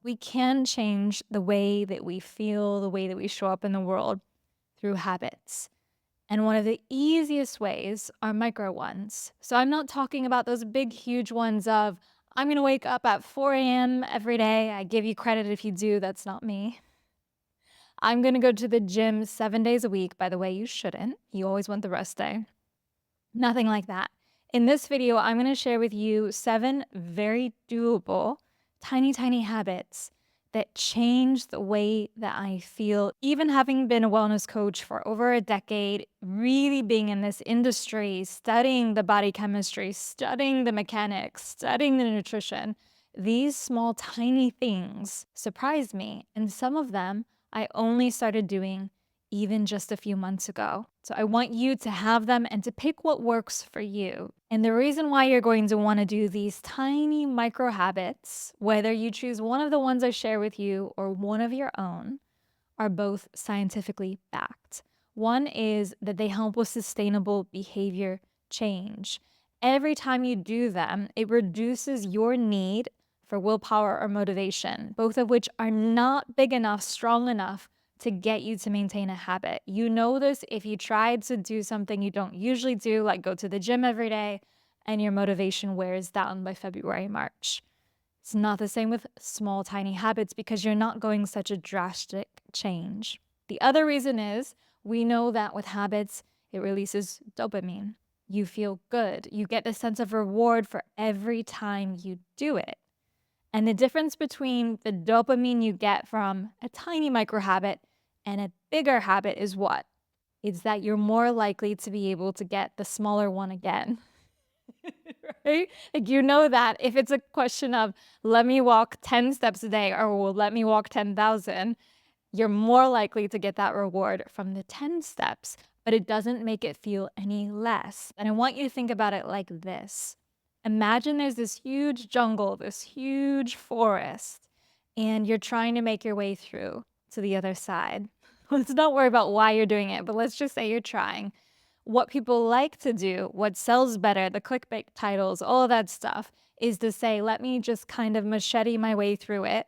We can change the way that we feel, the way that we show up in the world through habits. And one of the easiest ways are micro ones. So I'm not talking about those big, huge ones of, I'm going to wake up at 4 a.m. every day. I give you credit if you do. That's not me. I'm going to go to the gym 7 days a week. By the way, you shouldn't. You always want the rest day. Nothing like that. In this video, I'm going to share with you 7 very doable, tiny, tiny habits that change the way that I feel. Even having been a wellness coach for over a decade, really being in this industry, studying the body chemistry, studying the mechanics, studying the nutrition, these small, tiny things surprised me. And some of them I only started doing even just a few months ago. So I want you to have them and to pick what works for you. And the reason why you're going to want to do these tiny micro habits, whether you choose one of the ones I share with you or one of your own, are both scientifically backed. One is that they help with sustainable behavior change. Every time you do them, it reduces your need for willpower or motivation, both of which are not big enough, strong enough to get you to maintain a habit. You know this if you tried to do something you don't usually do, like go to the gym every day, and your motivation wears down by February, March. It's not the same with small, tiny habits because you're not going such a drastic change. The other reason is we know that with habits, it releases dopamine. You feel good. You get the sense of reward for every time you do it. And the difference between the dopamine you get from a tiny micro habit and a bigger habit is what? It's that you're more likely to be able to get the smaller one again. Right? Like, you know that if it's a question of, let me walk 10 steps a day or well, let me walk 10,000, you're more likely to get that reward from the 10 steps, but it doesn't make it feel any less. And I want you to think about it like this. Imagine there's this huge jungle, this huge forest, and you're trying to make your way through to the other side. Let's not worry about why you're doing it, but let's just say you're trying. What people like to do, what sells better, the clickbait titles, all of that stuff, is to say, let me just kind of machete my way through it.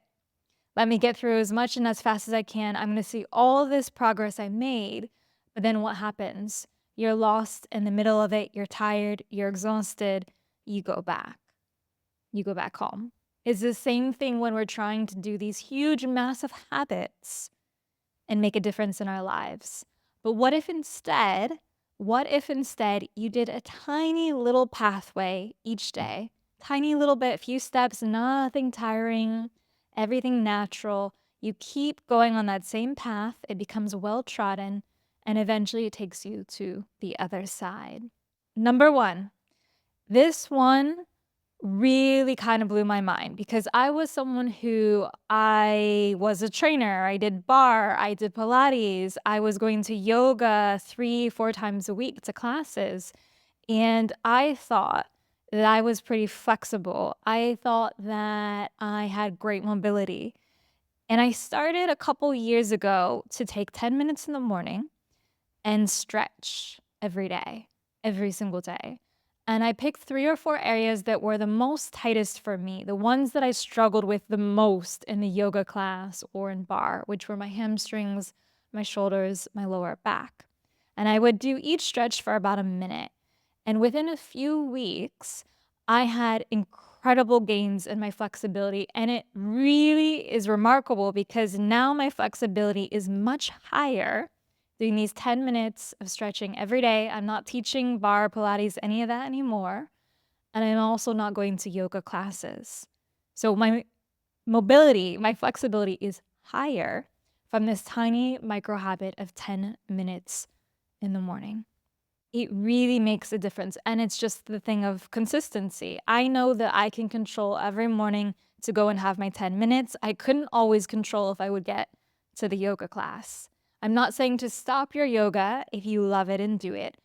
Let me get through as much and as fast as I can. I'm going to see all this progress I made. But then what happens? You're lost in the middle of it. You're tired. You're exhausted. You go back. You go back home. It's the same thing when we're trying to do these huge, massive habits and make a difference in our lives. But what if instead you did a tiny little pathway each day? Tiny little bit, few steps, nothing tiring, everything natural. You keep going on that same path, it becomes well trodden, and eventually it takes you to the other side. Number 1, this one really kind of blew my mind because I was someone who I was a trainer. I did bar, I did Pilates, I was going to yoga 3, 4 times a week to classes. And I thought that I was pretty flexible. I thought that I had great mobility. And I started a couple years ago to take 10 minutes in the morning and stretch every day, every single day. And I picked 3 or 4 areas that were the most tightest for me, the ones that I struggled with the most in the yoga class or in bar, which were my hamstrings, my shoulders, my lower back. And I would do each stretch for about a minute. And within a few weeks, I had incredible gains in my flexibility. And it really is remarkable because now my flexibility is much higher doing these 10 minutes of stretching every day. I'm not teaching bar, Pilates, any of that anymore. And I'm also not going to yoga classes. So my mobility, my flexibility is higher from this tiny micro habit of 10 minutes in the morning. It really makes a difference. And it's just the thing of consistency. I know that I can control every morning to go and have my 10 minutes. I couldn't always control if I would get to the yoga class. I'm not saying to stop your yoga if you love it and do it.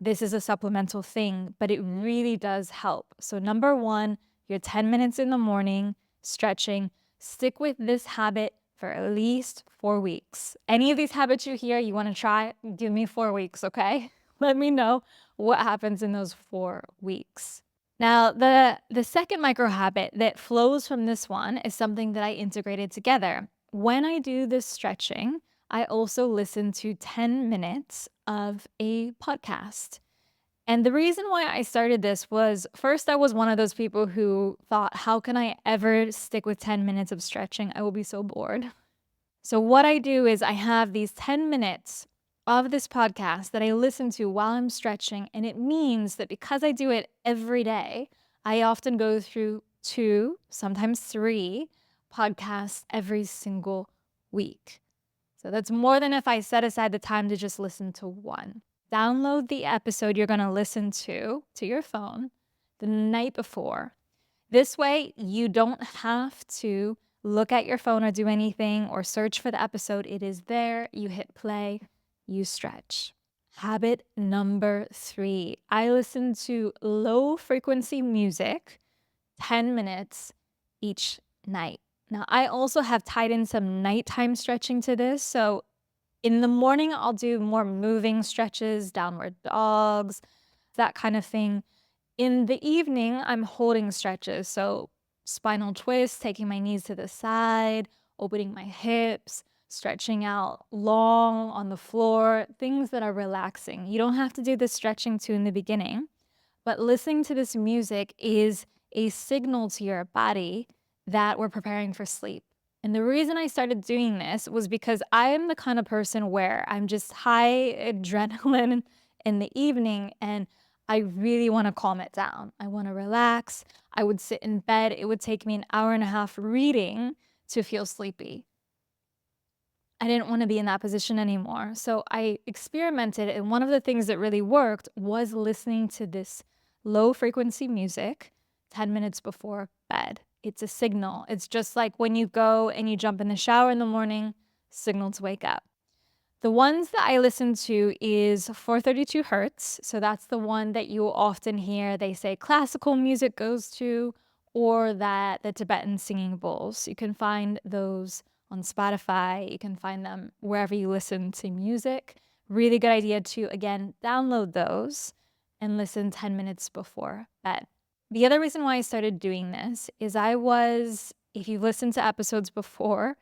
This is a supplemental thing, but it really does help. So, number 1, your 10 minutes in the morning, stretching. Stick with this habit for at least 4 weeks. Any of these habits you hear you want to try, give me 4 weeks, okay? Let me know what happens in those 4 weeks. Now, the second micro habit that flows from this one is something that I integrated together. When I do this stretching, I also listen to 10 minutes of a podcast. And the reason why I started this was first, I was one of those people who thought, how can I ever stick with 10 minutes of stretching? I will be so bored. So, what I do is I have these 10 minutes of this podcast that I listen to while I'm stretching. And it means that because I do it every day, I often go through two, sometimes three podcasts every single week. So, that's more than if I set aside the time to just listen to one. Download the episode you're going to listen to your phone the night before. This way, you don't have to look at your phone or do anything or search for the episode. It is there. You hit play, you stretch. Habit number 3, I listen to low frequency music 10 minutes each night. Now, I also have tied in some nighttime stretching to this. So in the morning, I'll do more moving stretches, downward dogs, that kind of thing. In the evening, I'm holding stretches. So spinal twist, taking my knees to the side, opening my hips, stretching out long on the floor, things that are relaxing. You don't have to do the stretching too in the beginning, but listening to this music is a signal to your body that we're preparing for sleep. And the reason I started doing this was because I am the kind of person where I'm just high adrenaline in the evening and I really want to calm it down. I want to relax. I would sit in bed. It would take me an hour and a half reading to feel sleepy. I didn't want to be in that position anymore. So I experimented, and one of the things that really worked was listening to this low frequency music 10 minutes before bed. It's a signal. It's just like when you go and you jump in the shower in the morning, signal to wake up. The ones that I listen to is 432 hertz. So that's the one that you will often hear they say classical music goes to, or that the Tibetan singing bowls. You can find those on Spotify. You can find them wherever you listen to music. Really good idea to, again, download those and listen 10 minutes before bed. The other reason why I started doing this is if you've listened to episodes before,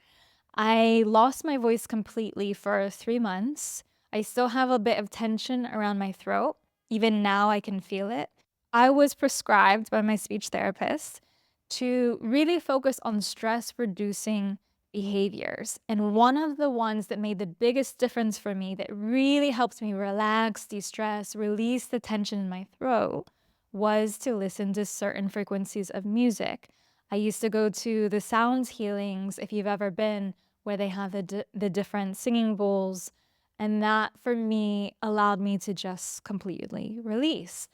I lost my voice completely for 3 months. I still have a bit of tension around my throat. Even now, I can feel it. I was prescribed by my speech therapist to really focus on stress-reducing behaviors, and one of the ones that made the biggest difference for me that really helped me relax, de-stress, release the tension in my throat was to listen to certain frequencies of music. I used to go to the sounds healings, if you've ever been, where they have the different singing bowls, and that for me allowed me to just completely release.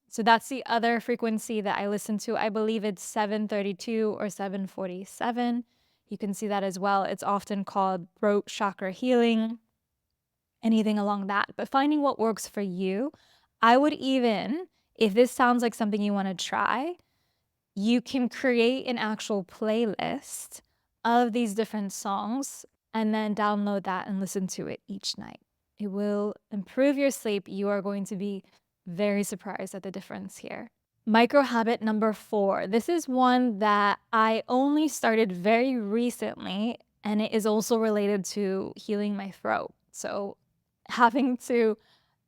So that's the other frequency that I listen to. I believe it's 732 or 747. You can see that as well. It's often called throat chakra healing, anything along that. But finding what works for you, I would even, if this sounds like something you want to try, you can create an actual playlist of these different songs and then download that and listen to it each night. It will improve your sleep. You are going to be very surprised at the difference here. Micro habit number 4. This is one that I only started very recently, and it is also related to healing my throat. So, having to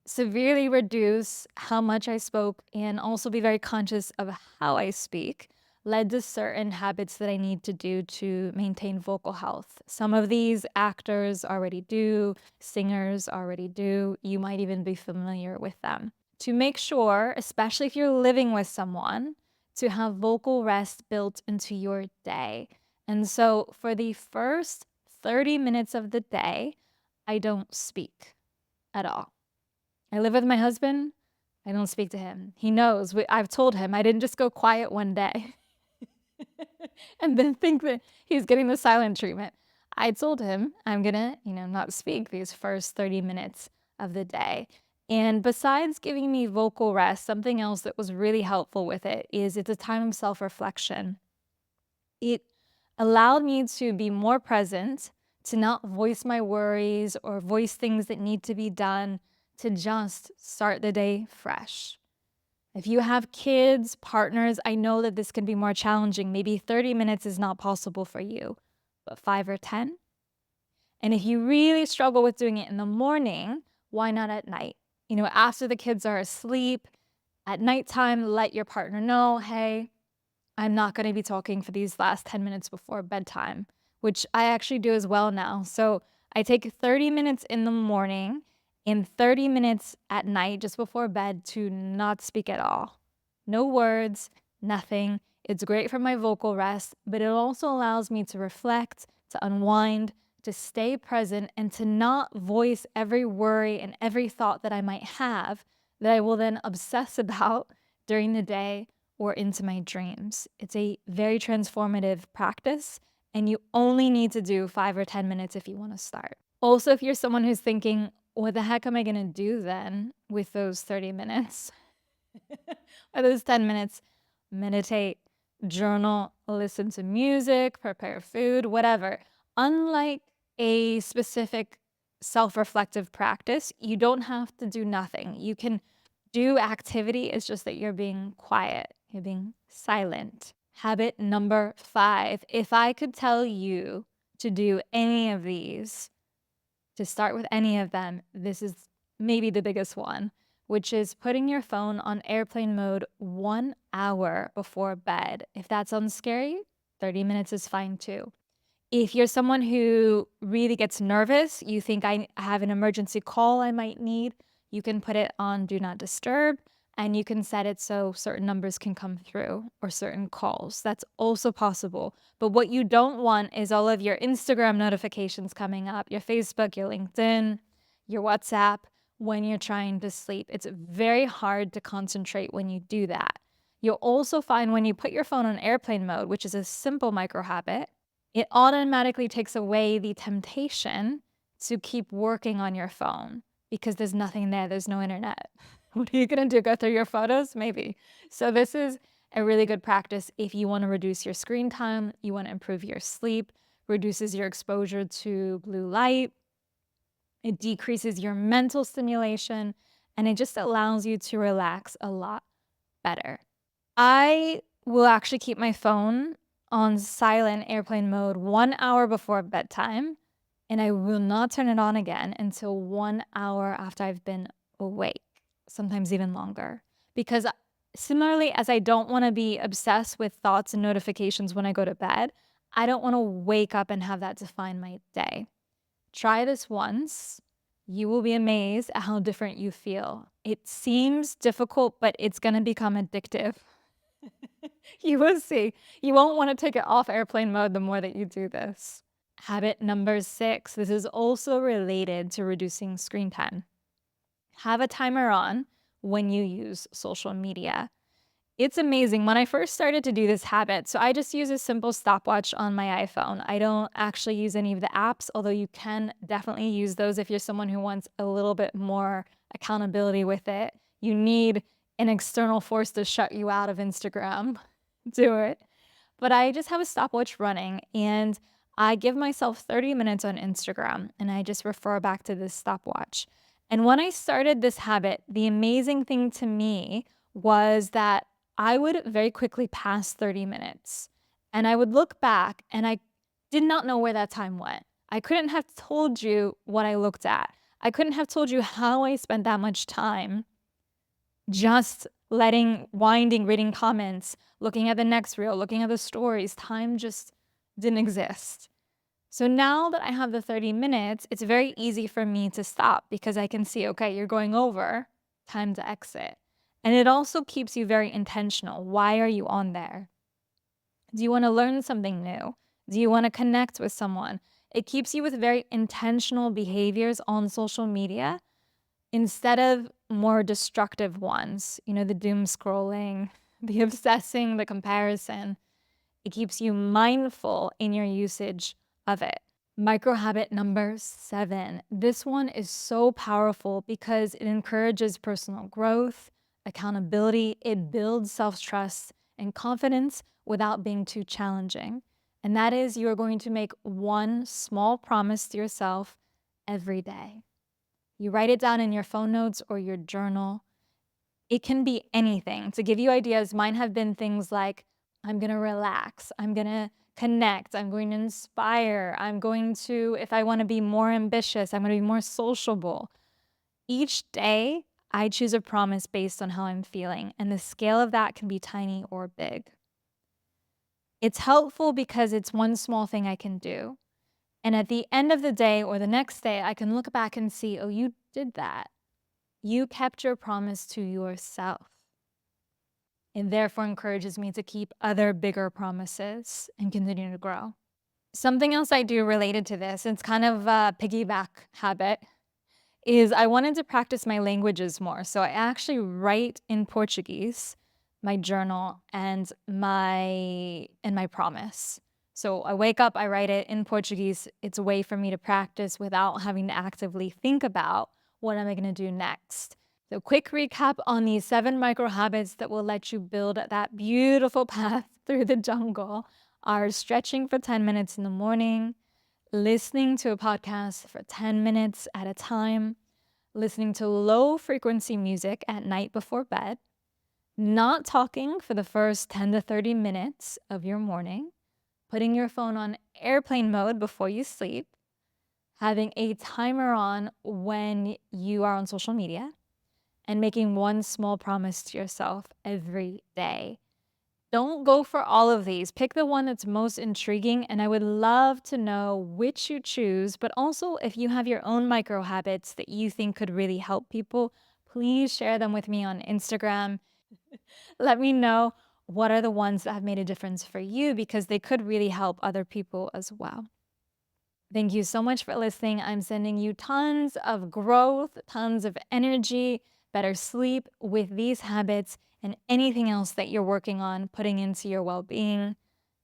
severely reduce how much I spoke and also be very conscious of how I speak led to certain habits that I need to do to maintain vocal health. Some of these actors already do, singers already do. You might even be familiar with them. To make sure, especially if you're living with someone, to have vocal rest built into your day. And so for the first 30 minutes of the day, I don't speak at all. I live with my husband. I don't speak to him. He knows. I've told him I didn't just go quiet one day and then think that he's getting the silent treatment. I told him I'm gonna, not speak these first 30 minutes of the day. And besides giving me vocal rest, something else that was really helpful with it is it's a time of self-reflection. It allowed me to be more present, to not voice my worries or voice things that need to be done, to just start the day fresh. If you have kids, partners, I know that this can be more challenging. Maybe 30 minutes is not possible for you, but 5 or 10? And if you really struggle with doing it in the morning, why not at night? After the kids are asleep, at nighttime, let your partner know, hey, I'm not going to be talking for these last 10 minutes before bedtime, which I actually do as well now. So I take 30 minutes in the morning and 30 minutes at night just before bed to not speak at all. No words, nothing. It's great for my vocal rest, but it also allows me to reflect, to unwind, to stay present, and to not voice every worry and every thought that I might have that I will then obsess about during the day or into my dreams. It's a very transformative practice, and you only need to do 5 or 10 minutes if you want to start. Also, if you're someone who's thinking, what the heck am I going to do then with those 30 minutes or those 10 minutes? Meditate, journal, listen to music, prepare food, whatever. Unlike a specific self reflective practice, you don't have to do nothing. You can do activity, it's just that you're being quiet, you're being silent. Habit number 5. If I could tell you to do any of these, to start with any of them, this is maybe the biggest one, which is putting your phone on airplane mode 1 hour before bed. If that sounds scary, 30 minutes is fine too. If you're someone who really gets nervous, you think I have an emergency call I might need, you can put it on Do Not Disturb and you can set it so certain numbers can come through or certain calls. That's also possible. But what you don't want is all of your Instagram notifications coming up, your Facebook, your LinkedIn, your WhatsApp when you're trying to sleep. It's very hard to concentrate when you do that. You'll also find when you put your phone on airplane mode, which is a simple micro habit, it automatically takes away the temptation to keep working on your phone because there's nothing there, there's no internet. What are you going to do? Go through your photos? Maybe. So, this is a really good practice if you want to reduce your screen time, you want to improve your sleep, reduces your exposure to blue light, it decreases your mental stimulation, and it just allows you to relax a lot better. I will actually keep my phone on silent airplane mode 1 hour before bedtime, and I will not turn it on again until 1 hour after I've been awake, sometimes even longer. Because similarly, as I don't want to be obsessed with thoughts and notifications when I go to bed, I don't want to wake up and have that define my day. Try this once. You will be amazed at how different you feel. It seems difficult, but it's going to become addictive. You will see. You won't want to take it off airplane mode the more that you do this. Habit number 6. This is also related to reducing screen time. Have a timer on when you use social media. It's amazing. When I first started to do this habit, so I just use a simple stopwatch on my iPhone. I don't actually use any of the apps, although you can definitely use those if you're someone who wants a little bit more accountability with it. You need an external force to shut you out of Instagram. Do it. But I just have a stopwatch running and I give myself 30 minutes on Instagram and I just refer back to this stopwatch. And when I started this habit, the amazing thing to me was that I would very quickly pass 30 minutes and I would look back and I did not know where that time went. I couldn't have told you what I looked at. I couldn't have told you how I spent that much time just reading comments, looking at the next reel, looking at the stories. Time just didn't exist. So now that I have the 30 minutes, it's very easy for me to stop because I can see, okay, you're going over, time to exit. And it also keeps you very intentional. Why are you on there? Do you want to learn something new? Do you want to connect with someone? It keeps you with very intentional behaviors on social media instead of more destructive ones, the doom scrolling, the obsessing, the comparison. It keeps you mindful in your usage of it. Micro habit number 7. This one is so powerful because it encourages personal growth, accountability, it builds self-trust and confidence without being too challenging. And that is you are going to make one small promise to yourself every day. You write it down in your phone notes or your journal. It can be anything. To give you ideas, mine have been things like, I'm gonna relax, I'm gonna connect, I'm going to inspire, I'm going to, if I wanna be more ambitious, I'm gonna be more sociable. Each day, I choose a promise based on how I'm feeling, and the scale of that can be tiny or big. It's helpful because it's one small thing I can do. And at the end of the day or the next day, I can look back and see, oh, you did that. You kept your promise to yourself. It therefore encourages me to keep other bigger promises and continue to grow. Something else I do related to this, it's kind of a piggyback habit, is I wanted to practice my languages more. So I actually write in Portuguese, my journal and my promise. So I wake up, I write it in Portuguese. It's a way for me to practice without having to actively think about what am I going to do next. So quick recap on these 7 micro habits that will let you build that beautiful path through the jungle are stretching for 10 minutes in the morning, listening to a podcast for 10 minutes at a time, listening to low frequency music at night before bed, not talking for the first 10 to 30 minutes of your morning, putting your phone on airplane mode before you sleep, having a timer on when you are on social media, and making one small promise to yourself every day. Don't go for all of these. Pick the one that's most intriguing, and I would love to know which you choose. But also, if you have your own micro habits that you think could really help people, please share them with me on Instagram. Let me know what are the ones that have made a difference for you because they could really help other people as well. Thank you so much for listening. I'm sending you tons of growth, tons of energy, better sleep with these habits and anything else that you're working on putting into your well being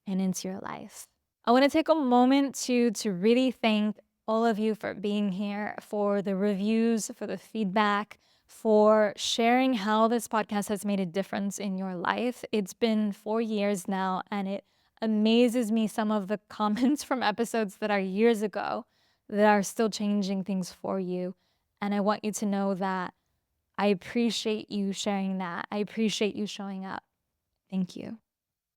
and into your life. I want to take a moment to really thank all of you for being here, for the reviews, for the feedback, for sharing how this podcast has made a difference in your life. It's been 4 years now, and it amazes me some of the comments from episodes that are years ago that are still changing things for you. And I want you to know that I appreciate you sharing that. I appreciate you showing up. Thank you.